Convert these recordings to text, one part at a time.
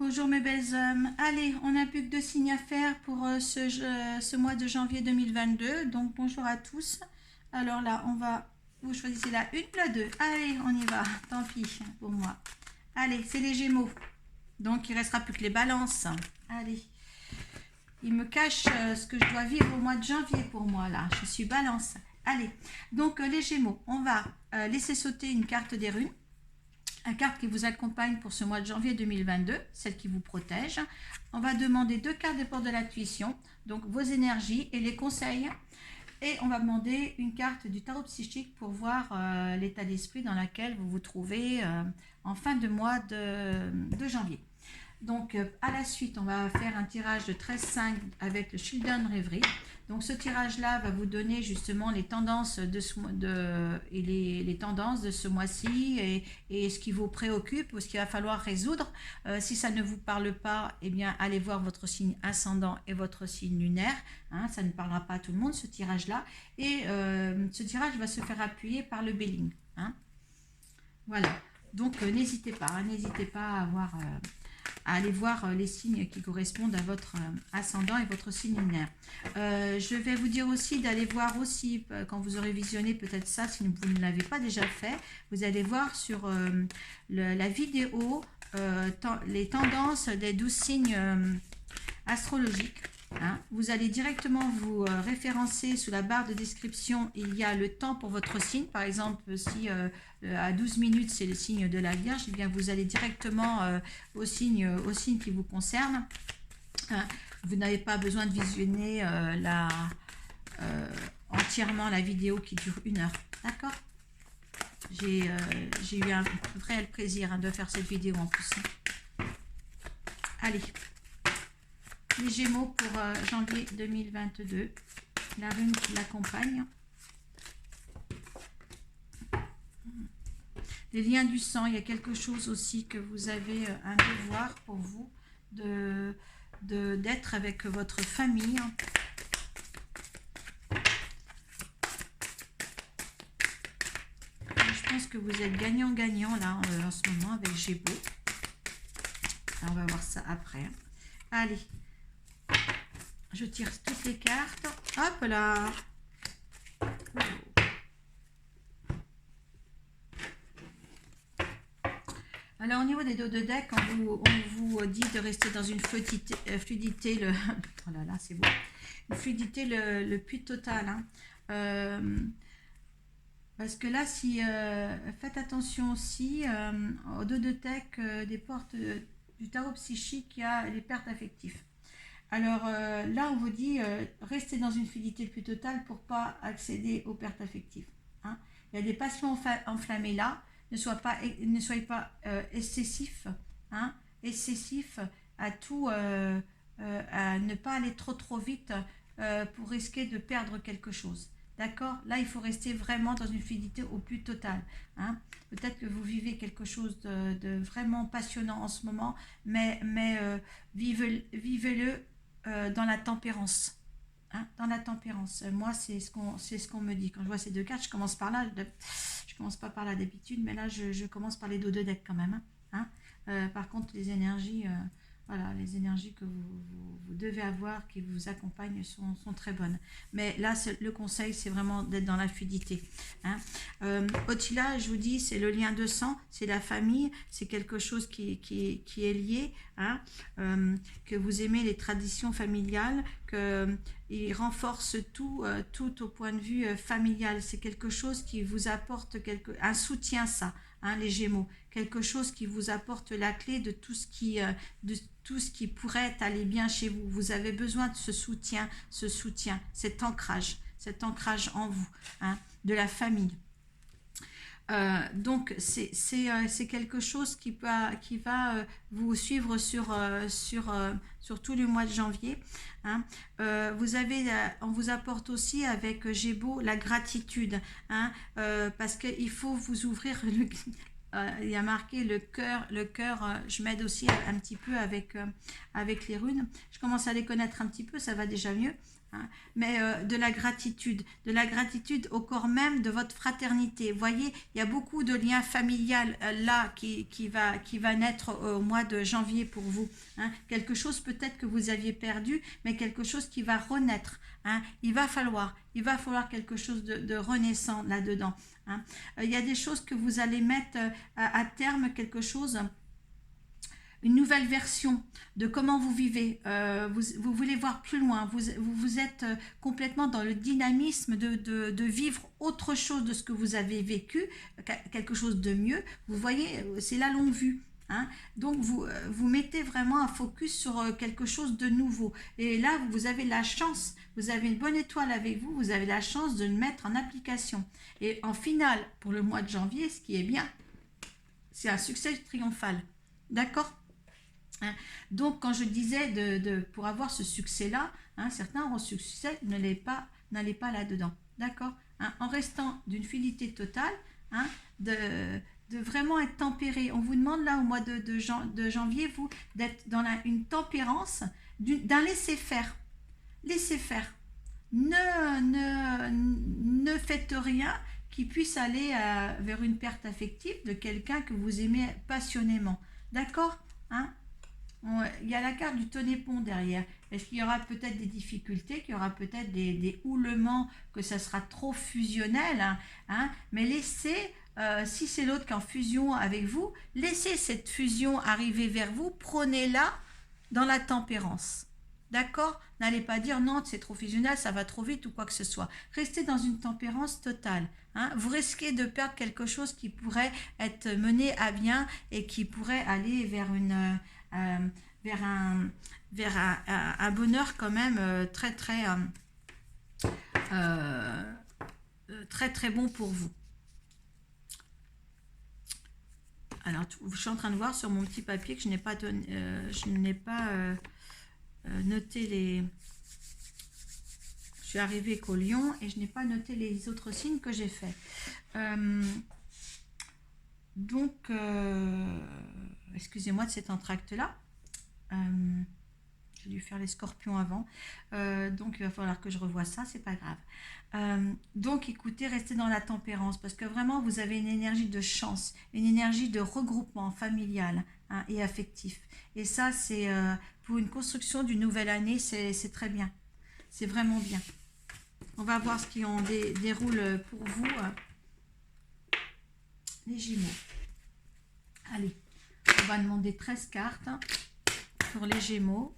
Bonjour mes belles âmes. Allez, on n'a plus que 2 signes à faire pour ce mois de janvier 2022. Donc bonjour à tous. Alors là, vous choisissez la 1 ou la 2. Allez, on y va. Tant pis pour moi. Allez, c'est les Gémeaux. Donc il ne restera plus que les Balances. Allez. Il me cache ce que je dois vivre au mois de janvier pour moi là. Je suis Balance. Allez, donc les Gémeaux, on va laisser sauter une carte des runes. Une carte qui vous accompagne pour ce mois de janvier 2022, celle qui vous protège. On va demander 2 cartes de porte de l'intuition, donc vos énergies et les conseils. Et on va demander une carte du tarot psychique pour voir l'état d'esprit dans lequel vous vous trouvez en fin de mois de janvier. Donc à la suite, on va faire un tirage de 13-5 avec le Children Rêverie. Donc ce tirage-là va vous donner justement les tendances les tendances de ce mois-ci et ce qui vous préoccupe ou ce qu'il va falloir résoudre. Si ça ne vous parle pas, eh bien allez voir votre signe ascendant et votre signe lunaire. Hein, ça ne parlera pas à tout le monde ce tirage-là. Et ce tirage va se faire appuyer par le Béling. Hein. Voilà. Donc n'hésitez pas à aller voir les signes qui correspondent à votre ascendant et votre signe lunaire. Je vais vous dire aussi d'aller voir aussi, quand vous aurez visionné peut-être ça, si vous ne l'avez pas déjà fait, vous allez voir sur la vidéo les tendances des 12 signes astrologiques. Hein. Vous allez directement vous référencer sous la barre de description, il y a le temps pour votre signe. Par exemple, si à 12 minutes c'est le signe de la Vierge, eh bien vous allez directement au signe qui vous concerne. Hein. Vous n'avez pas besoin de visionner entièrement la vidéo qui dure 1 heure. D'accord? J'ai eu un réel plaisir de faire cette vidéo en plus. Allez. Les Gémeaux pour janvier 2022, la rune qui l'accompagne. Les liens du sang, il y a quelque chose aussi que vous avez un devoir pour vous d'être avec votre famille. Je pense que vous êtes gagnant-gagnant là en ce moment avec Gémeaux. On va voir ça après. Allez. Je tire toutes les cartes. Hop là. Alors au niveau des dos de deck, on vous dit de rester dans une fluidité, oh là là, c'est beau. Une fluidité le plus total. Hein. Parce que là, si faites attention aussi au dos de deck des portes du tarot psychique, il y a les pertes affectives. Alors là, on vous dit restez dans une fluidité plus totale pour ne pas accéder aux pertes affectives. Hein. Il y a des passions enflammées là. Ne soyez pas excessif, hein, excessif à tout, à ne pas aller trop vite pour risquer de perdre quelque chose. D'accord? Là, il faut rester vraiment dans une fluidité au plus total. Hein. Peut-être que vous vivez quelque chose de vraiment passionnant en ce moment, mais vivez-le dans la tempérance. Hein, dans la tempérance. Moi, c'est ce qu'on me dit. Quand je vois ces 2 cartes, je commence par là. Je commence pas par là d'habitude, mais là, je commence par les dos de deck quand même. Hein. Par contre, les énergies, voilà, les énergies que vous devez avoir, qui vous accompagnent, sont très bonnes. Mais là, le conseil, c'est vraiment d'être dans la fluidité. Hein. Au-delà, je vous dis, c'est le lien de sang, c'est la famille, c'est quelque chose qui est lié, hein, que vous aimez les traditions familiales, il renforce tout au point de vue familial. C'est quelque chose qui vous apporte un soutien, ça, hein, les Gémeaux. Quelque chose qui vous apporte la clé de tout ce qui pourrait aller bien chez vous. Vous avez besoin de ce soutien, cet ancrage en vous, hein, de la famille. Donc c'est quelque chose qui va vous suivre sur tout le mois de janvier. Hein. On vous apporte aussi avec Gémeaux la gratitude, hein, parce qu'il faut vous ouvrir il y a marqué le cœur, je m'aide aussi un petit peu avec les runes. Je commence à les connaître un petit peu, ça va déjà mieux. hein, mais de la gratitude au corps même de votre fraternité. Vous voyez, il y a beaucoup de liens familial là qui va naître au mois de janvier pour vous. Hein. Quelque chose peut-être que vous aviez perdu, mais quelque chose qui va renaître. Hein. Il va falloir quelque chose de renaissant là-dedans. Hein. Il y a des choses que vous allez mettre à terme, quelque chose, une nouvelle version de comment vous vivez. Vous voulez voir plus loin, vous êtes complètement dans le dynamisme de vivre autre chose de ce que vous avez vécu, quelque chose de mieux. Vous voyez, c'est la longue vue. Hein. Donc vous mettez vraiment un focus sur quelque chose de nouveau. Et là, vous avez la chance, vous avez une bonne étoile avec vous, vous avez la chance de le mettre en application. Et en finale, pour le mois de janvier, ce qui est bien, c'est un succès triomphal. D'accord ? Hein. Donc, quand je disais pour avoir ce succès-là, hein, certains auront ce succès, n'allez pas là-dedans. D'accord, hein, en restant d'une fidélité totale, hein, de vraiment être tempéré. On vous demande là au mois de janvier, vous, d'être dans une tempérance, d'un laisser-faire. Laissez-faire. Ne faites rien qui puisse aller vers une perte affective de quelqu'un que vous aimez passionnément. D'accord, hein? Il y a la carte du tonnet-pont derrière. Est-ce qu'il y aura peut-être des difficultés, qu'il y aura peut-être des houlements, que ça sera trop fusionnel, hein, mais laissez, si c'est l'autre qui est en fusion avec vous, laissez cette fusion arriver vers vous, prenez-la dans la tempérance. D'accord? N'allez pas dire non, c'est trop fusionnel, ça va trop vite ou quoi que ce soit. Restez dans une tempérance totale. Hein. Vous risquez de perdre quelque chose qui pourrait être mené à bien et qui pourrait aller vers un bonheur quand même très très bon pour vous. Alors, je suis en train de voir sur mon petit papier que je n'ai pas noté les... Je suis arrivée qu'au lion et je n'ai pas noté les autres signes que j'ai fait. Donc, excusez-moi de cet entracte-là. J'ai dû faire les scorpions avant. Donc, il va falloir que je revoie ça, c'est pas grave. Donc, écoutez, restez dans la tempérance parce que vraiment, vous avez une énergie de chance, une énergie de regroupement familial, hein, et affectif. Et ça, c'est pour une construction d'une nouvelle année, c'est très bien. C'est vraiment bien. On va voir ce qui en déroule pour vous, les Gémeaux. Allez, on va demander 13 cartes pour les Gémeaux.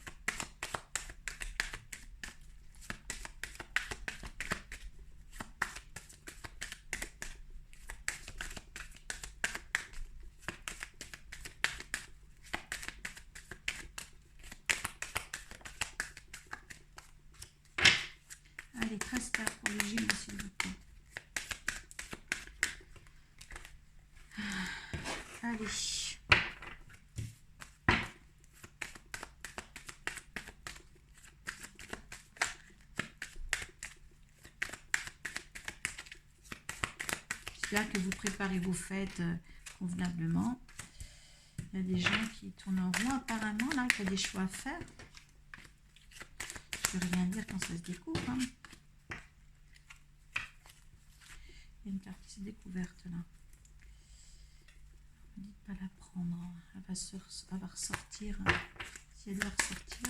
Allez, 13 cartes pour les Gémeaux, s'il vous plaît. Allez. J'espère que vous préparez vos fêtes convenablement. Il y a des gens qui tournent en rond apparemment, là, qui ont des choix à faire. Je ne peux rien dire quand ça se découvre. Hein. Il y a une carte qui s'est découverte là. Ne dites pas la prendre. Elle va ressortir. Hein. Si elle doit ressortir.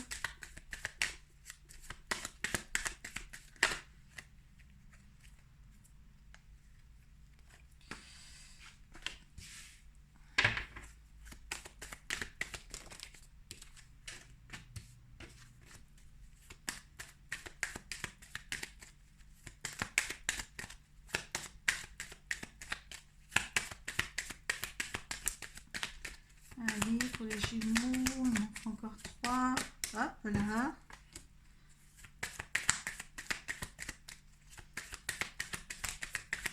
Allez, pour les Gémeaux, il manque encore 3. Hop là.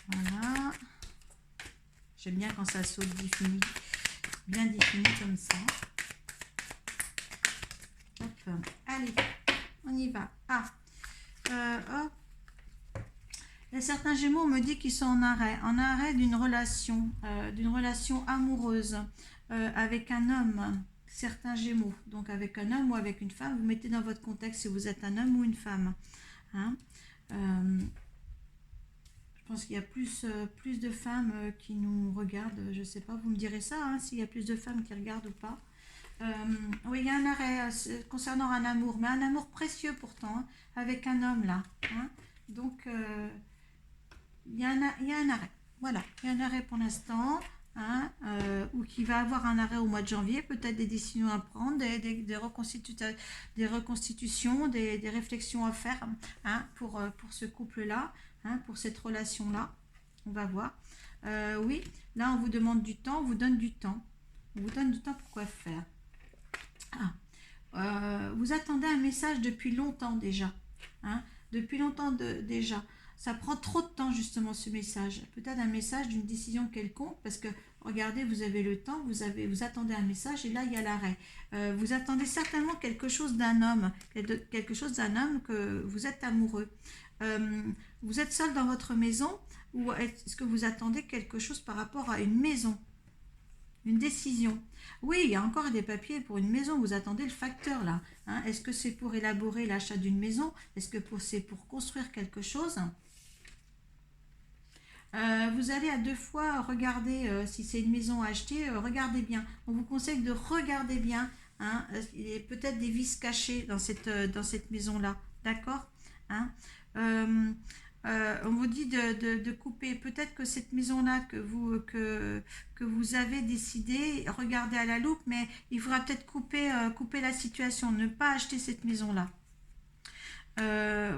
Voilà. J'aime bien quand ça saute défini, bien défini comme ça. Hop. Allez, on y va. Hop. Il y a certains Gémeaux, on me dit qu'ils sont en arrêt d'une relation amoureuse avec un homme. Certains Gémeaux, donc avec un homme ou avec une femme, vous mettez dans votre contexte si vous êtes un homme ou une femme. Hein. Je pense qu'il y a plus de femmes qui nous regardent. Je ne sais pas, vous me direz ça, hein, s'il y a plus de femmes qui regardent ou pas. Oui, il y a un arrêt concernant un amour, mais un amour précieux pourtant, hein, avec un homme là. Hein. Donc, il y a un arrêt. Voilà, il y a un arrêt pour l'instant. Hein, ou qui va avoir un arrêt au mois de janvier, peut-être des décisions à prendre, des reconstitutions, des réflexions à faire, hein, pour ce couple-là, hein, pour cette relation-là. On va voir. Oui, là on vous demande du temps, on vous donne du temps. On vous donne du temps pour quoi faire. Vous attendez un message depuis longtemps déjà. Hein, depuis longtemps déjà. Ça prend trop de temps justement ce message. Peut-être un message d'une décision quelconque parce que regardez, vous avez le temps, vous attendez un message et là il y a l'arrêt. Vous attendez certainement quelque chose d'un homme, que vous êtes amoureux. Vous êtes seul dans votre maison ou est-ce que vous attendez quelque chose par rapport à une maison? Une décision. Oui, il y a encore des papiers pour une maison. Vous attendez le facteur là. Hein. Est-ce que c'est pour élaborer l'achat d'une maison? Est-ce que c'est pour construire quelque chose? Vous allez à 2 fois regarder si c'est une maison à acheter. Regardez bien. On vous conseille de regarder bien. Hein. Il y a peut-être des vices cachés dans cette maison-là. D'accord, hein. On vous dit de couper. Peut-être que cette maison-là que vous avez décidé, regardez à la loupe, mais il faudra peut-être couper la situation, ne pas acheter cette maison-là.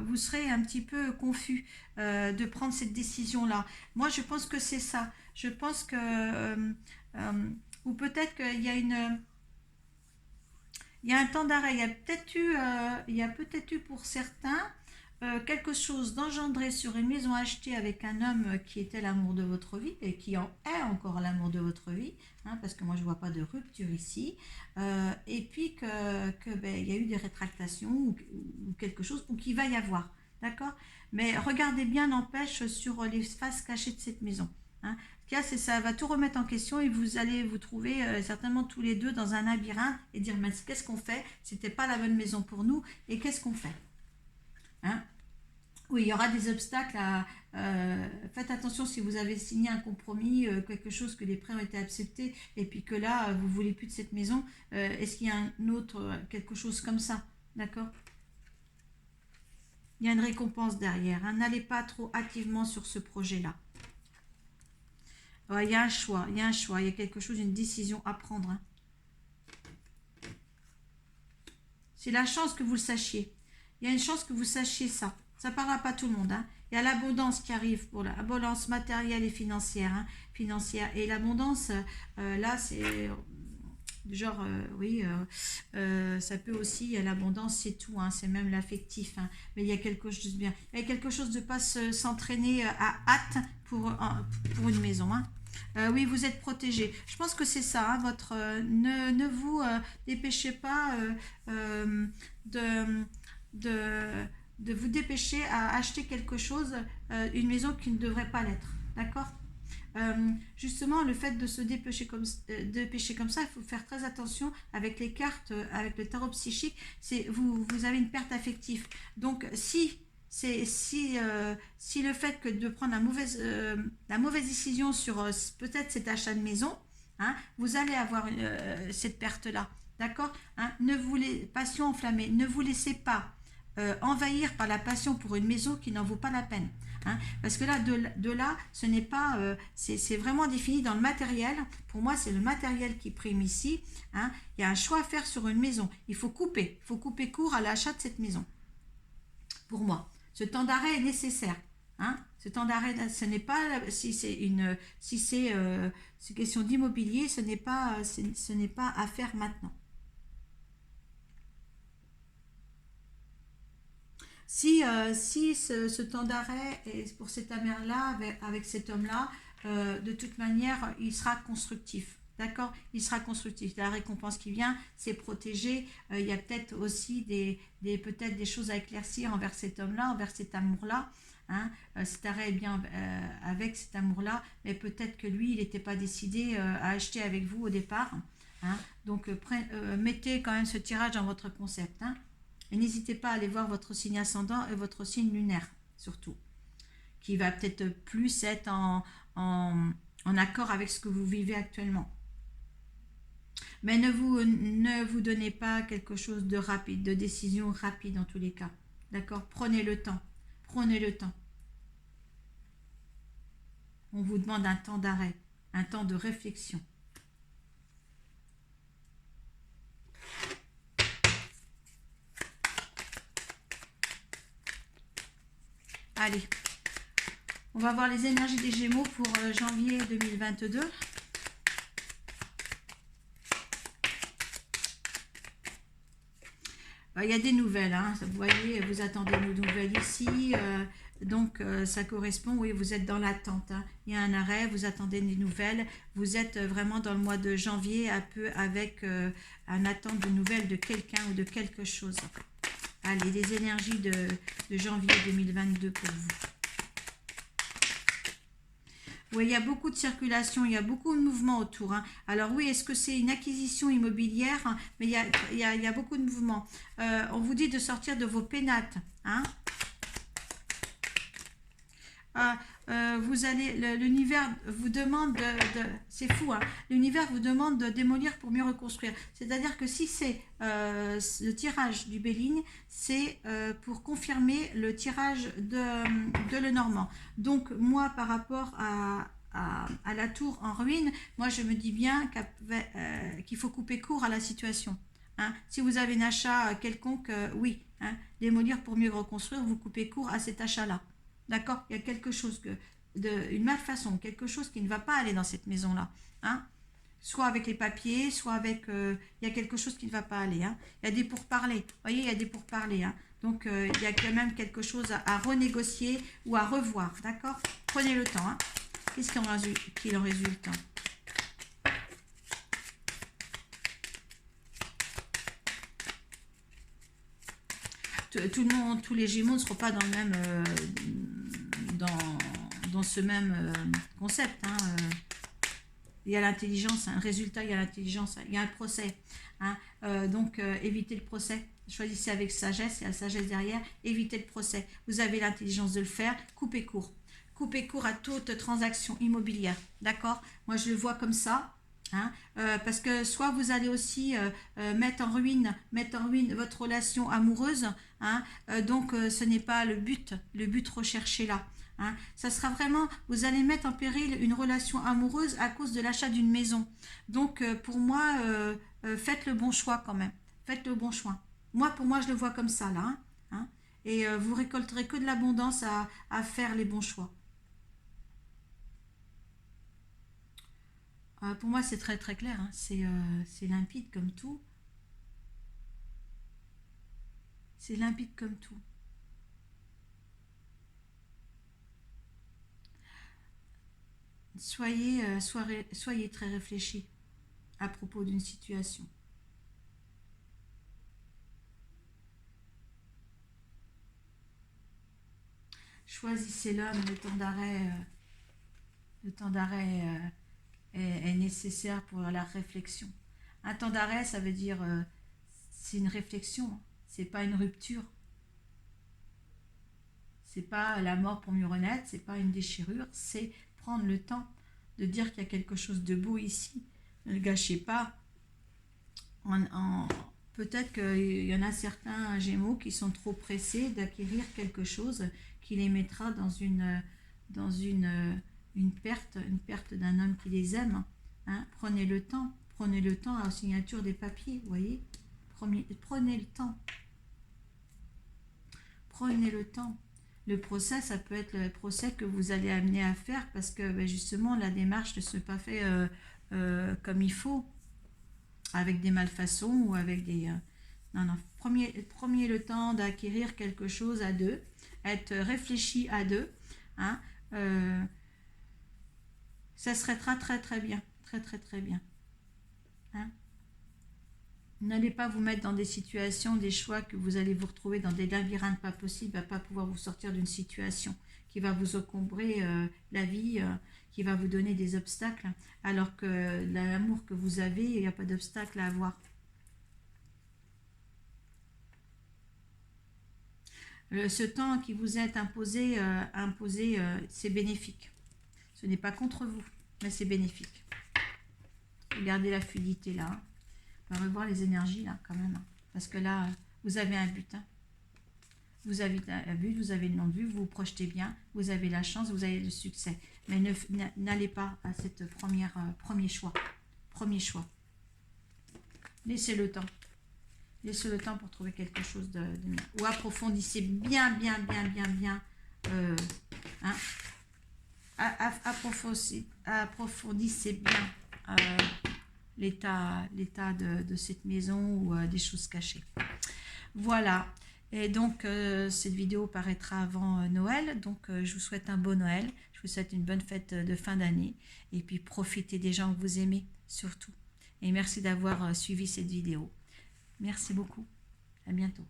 Vous serez un petit peu confus de prendre cette décision-là. Moi, je pense que c'est ça. Je pense que, ou peut-être qu'il y a il y a un temps d'arrêt. Il y a peut-être eu pour certains quelque chose d'engendré sur une maison achetée avec un homme qui était l'amour de votre vie et qui en est encore l'amour de votre vie, hein, parce que moi je ne vois pas de rupture ici, et puis il y a eu des rétractations ou quelque chose, ou qu'il va y avoir, d'accord. Mais regardez bien, n'empêche, sur les faces cachées de cette maison. Hein. C'est ça va tout remettre en question et vous allez vous trouver certainement tous les deux dans un labyrinthe et dire mais qu'est-ce qu'on fait? C'était pas la bonne maison pour nous et qu'est-ce qu'on fait? Hein. Oui, il y aura des obstacles faites attention si vous avez signé un compromis, quelque chose que les prêts ont été acceptés et puis que là, vous ne voulez plus de cette maison. Est-ce qu'il y a un autre, quelque chose comme ça? D'accord. Il y a une récompense derrière. Hein. N'allez pas trop activement sur ce projet-là. Ouais, il y a un choix, il y a quelque chose, une décision à prendre. Hein. C'est la chance que vous le sachiez. Il y a une chance que vous sachiez ça. Ça ne parlera pas à tout le monde. Hein. Il y a l'abondance qui arrive pour l'abondance matérielle et financière. Hein, Et l'abondance, là, c'est genre, oui, ça peut aussi, il y a l'abondance, c'est tout. Hein, c'est même l'affectif. Hein, mais il y a quelque chose de bien. Il y a quelque chose de ne pas s'entraîner à hâte pour une maison. Hein. Oui, vous êtes protégé. Je pense que c'est ça. Hein, ne vous dépêchez pas de, de, de vous dépêcher à acheter quelque chose, une maison qui ne devrait pas l'être. D'accord. Justement, le fait de se dépêcher comme ça, il faut faire très attention avec les cartes, avec le tarot psychique. Vous avez une perte affective. Donc, si le fait que de prendre la mauvaise décision sur peut-être cet achat de maison, hein, vous allez avoir cette perte-là. D'accord, hein, passion enflammée, ne vous laissez pas envahir par la passion pour une maison qui n'en vaut pas la peine. Hein, parce que là, de là, ce n'est pas, c'est vraiment défini dans le matériel. Pour moi, c'est le matériel qui prime ici. Hein. Il y a un choix à faire sur une maison. Il faut couper court à l'achat de cette maison. Pour moi, ce temps d'arrêt est nécessaire. Hein. Ce temps d'arrêt, ce n'est pas si c'est question d'immobilier, ce n'est pas à faire maintenant. Si ce temps d'arrêt est pour cette mère-là, avec cet homme-là, de toute manière, il sera constructif. D'accord. Il sera constructif. La récompense qui vient, c'est protégé. Il y a peut-être aussi peut-être des choses à éclaircir envers cet homme-là, envers cet amour-là. Hein. Cet arrêt est bien avec cet amour-là, mais peut-être que lui, il n'était pas décidé à acheter avec vous au départ. Hein. Donc, mettez quand même ce tirage dans votre concept. Hein. Et n'hésitez pas à aller voir votre signe ascendant et votre signe lunaire, surtout, qui va peut-être plus être en accord avec ce que vous vivez actuellement. Mais ne vous donnez pas quelque chose de rapide, de décision rapide en tous les cas. D'accord? Prenez le temps. Prenez le temps. On vous demande un temps d'arrêt, un temps de réflexion. Allez, on va voir les énergies des Gémeaux pour janvier 2022. Il y a des nouvelles, hein. Vous voyez, vous attendez des nouvelles ici, donc ça correspond, oui, vous êtes dans l'attente, hein. Il y a un arrêt, vous attendez des nouvelles, vous êtes vraiment dans le mois de janvier, un peu avec un attente de nouvelles de quelqu'un ou de quelque chose. Allez, les énergies de janvier 2022 pour vous. Oui, il y a beaucoup de circulation, il y a beaucoup de mouvements autour, hein. Alors oui, est-ce que c'est une acquisition immobilière? Mais il y a beaucoup de mouvements. On vous dit de sortir de vos pénates, hein. Vous allez, l'univers vous demande c'est fou, hein, l'univers vous demande de démolir pour mieux reconstruire. C'est-à-dire que si c'est le tirage du Béligne, c'est pour confirmer le tirage de Lenormand. Donc moi, par rapport à la tour en ruine, moi je me dis bien qu'il faut couper court à la situation, hein. Si vous avez un achat quelconque, oui, hein, démolir pour mieux reconstruire, vous coupez court à cet achat-là. D'accord? Il y a quelque chose une malfaçon, quelque chose qui ne va pas aller dans cette maison-là, hein? Soit avec les papiers, soit avec... il y a quelque chose qui ne va pas aller, hein? Il y a des pourparlers. Vous voyez, il y a des pourparlers, hein? Donc, il y a quand même quelque chose à renégocier ou à revoir. D'accord? Prenez le temps, hein? Qu'est-ce qu'il en résulte, hein? Tout le monde, tous les Gémeaux ne seront pas dans le même... dans ce même concept, hein. Il y a l'intelligence, un résultat, il y a l'intelligence, il y a un procès, hein. Donc évitez le procès, choisissez avec sagesse, il y a la sagesse derrière, évitez le procès. Vous avez l'intelligence de le faire, coupez court à toute transaction immobilière, d'accord? Moi je le vois comme ça, hein, parce que soit vous allez aussi mettre en ruine votre relation amoureuse, hein, donc ce n'est pas le but recherché là, hein. Ça sera vraiment, vous allez mettre en péril une relation amoureuse à cause de l'achat d'une maison. Donc pour moi, faites le bon choix quand même, faites le bon choix. Pour moi je le vois comme ça là, hein, hein. Et vous récolterez que de l'abondance à faire les bons choix. Pour moi, c'est très très clair, hein. C'est limpide comme tout. C'est limpide comme tout. Soyez très réfléchi à propos d'une situation. Choisissez l'homme, le temps d'arrêt est nécessaire pour la réflexion. Un temps d'arrêt, ça veut dire c'est une réflexion, c'est pas une rupture, c'est pas la mort pour mieux renaître, c'est pas une déchirure, c'est prendre le temps de dire qu'il y a quelque chose de beau ici. Ne le gâchez pas. Peut-être qu'il y en a certains Gémeaux qui sont trop pressés d'acquérir quelque chose qui les mettra dans une perte d'un homme qui les aime, hein. Prenez le temps à la signature des papiers, vous voyez. Prenez le temps. Prenez le temps. Le procès, ça peut être le procès que vous allez amener à faire parce que justement la démarche ne se pas fait comme il faut, avec des malfaçons ou avec des... non, prenez le temps d'acquérir quelque chose à deux, être réfléchi à deux, hein. Ça serait très très très bien, très très très bien, hein. N'allez pas vous mettre dans des situations, des choix que vous allez vous retrouver dans des labyrinthes pas possibles, à pas pouvoir vous sortir d'une situation qui va vous encombrer la vie, qui va vous donner des obstacles, alors que l'amour que vous avez, il n'y a pas d'obstacle à avoir. Ce temps qui vous est imposé, c'est bénéfique. Ce n'est pas contre vous, mais c'est bénéfique. Regardez la fluidité là. On va revoir les énergies là quand même. Parce que là, vous avez un but. Hein. Vous avez un but, vous avez le nom de vue, vous vous projetez bien, vous avez la chance, vous avez le succès. Mais n'allez pas à cette premier choix. Premier choix. Laissez le temps. Laissez le temps pour trouver quelque chose de bien. Ou approfondissez bien. Hein, approfondissez bien l'état de cette maison ou des choses cachées. Voilà. Et donc, cette vidéo paraîtra avant Noël. Donc, je vous souhaite un beau Noël. Je vous souhaite une bonne fête de fin d'année. Et puis, profitez des gens que vous aimez, surtout. Et merci d'avoir suivi cette vidéo. Merci beaucoup. À bientôt.